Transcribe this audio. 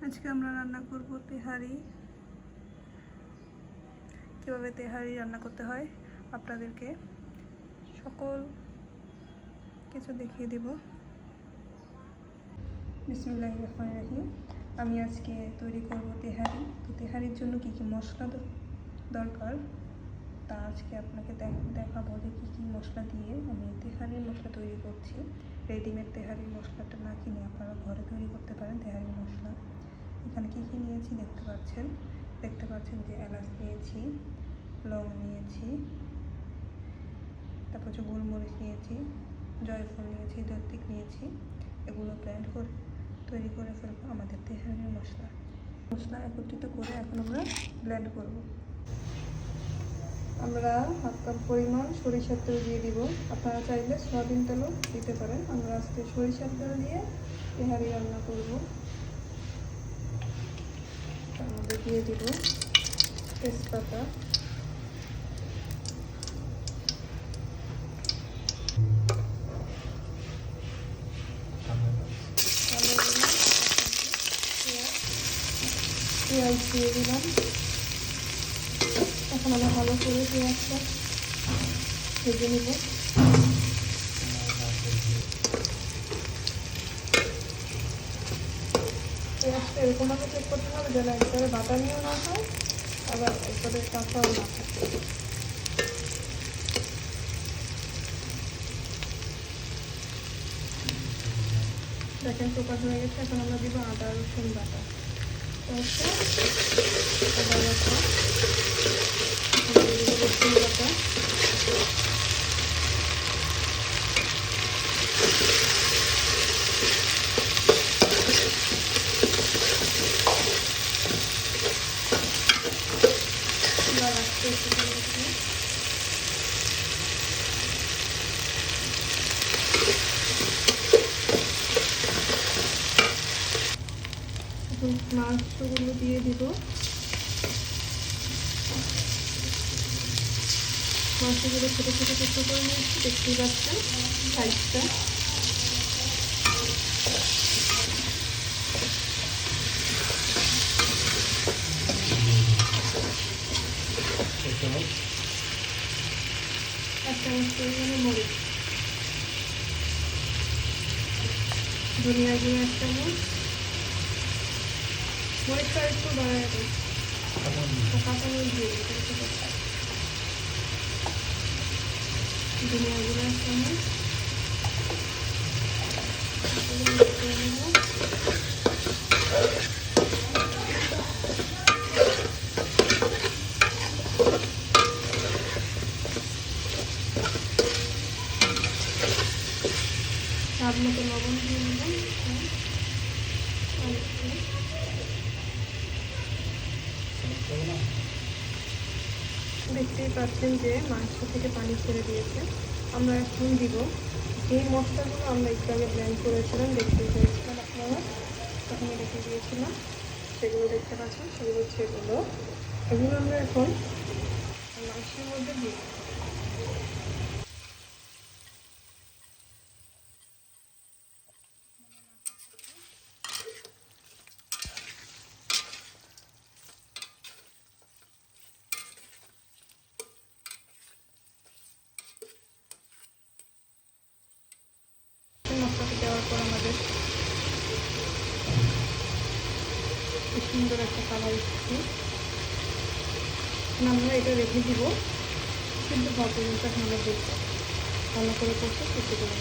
আজকে আমরা রান্না করব তেহারি। কীভাবে তেহারি রান্না করতে হয় আপনাদেরকে সকল কিছু দেখিয়ে দেব। বিসমিল্লাহির রহমানির রহিম। আমি আজকে তৈরি করব তেহারি। তো তেহারির জন্য কী কী মশলা দরকার তা আজকে আপনাকে দেখাবো যে কী কী মশলা দিয়ে আমি তেহারির মশলা তৈরি করছি। রেডিমেড তেহারির মশলাটা না কিনে আপনারা ঘরে তৈরি করতে পারেন তেহারির মশলা। এখানে কী কী নিয়েছি দেখতে পাচ্ছেন যে এলাচ নিয়েছি, লং নিয়েছি, তারপর হচ্ছে গোলমরিচ নিয়েছি, জয়ফল নিয়েছি, জয়ত্রী নিয়েছি। এগুলো ব্লেন্ড করে তৈরি করে ফেলবো আমাদের তেহারির মশলা একত্রিত করে এখন আমরা ব্লেন্ড করব। আমরা হাফ কাপ পরিমাণ সরিষার তেল দিয়ে দিব। আপনারা চাইলে সয়াবিন তেলও দিতে পারেন। আমরা আজকে সরিষার তেল দিয়ে তেহারি রান্না করব। তার মধ্যে দিয়ে দিব তেজপাতা, পেঁয়াজ দিয়ে দিলাম। এখন আমরা ভালো করে পেঁয়াজটা ভেজে নেব। পেঁয়াজটা এরকমভাবে চেক করতে হবে যেন একবারে বাদামিও না হয়, আবার একবারে কাঁচাও না হয়। দেখেন প্রকাশ হয়ে গেছে। এখন আমরা দিব আদা রসুন বাটা, আদা বাটা, রসুন বাটা, মাংসগুলো দিয়ে দিব। মাংসগুলো ছোটো ছোটো টুকরো করে নিয়েছি, দেখতেই পাচ্ছেন সাইজটা। এক চামচ পরিমাণে মরিচ, ধনিয়া গুঁড়ো এক চামচ, মরিচটা একটু বাড়ায় দিই, কাঁচামরিচ দিয়ে দিই, ধনিয়া গুঁড়ো এক চামচ, স্বাদ মতো লবণ দিয়ে নেবেন। দেখতেই পাচ্ছেন যে মাংস থেকে পানি ছেড়ে দিয়েছে। আমরা এখন দিব যে মশলাগুলো আমরা একটু আগে ব্লেন্ড করেছিলাম, দেখতে পেয়েছিলাম আপনারা, তখন রেখে দিয়েছিলাম, সেগুলো দেখতে পাচ্ছেন। সেগুলো হচ্ছে এগুলো আমরা এখন মাংসের মধ্যে দিই। মশলাটা দেওয়ার পর আমাদের সুন্দর একটা কালার এসেছে। আমরা এটা রেখে দিব, কিন্তু ভালো পর্যন্ত আমরা দেখব ভালো করে করতে করতে দেবো।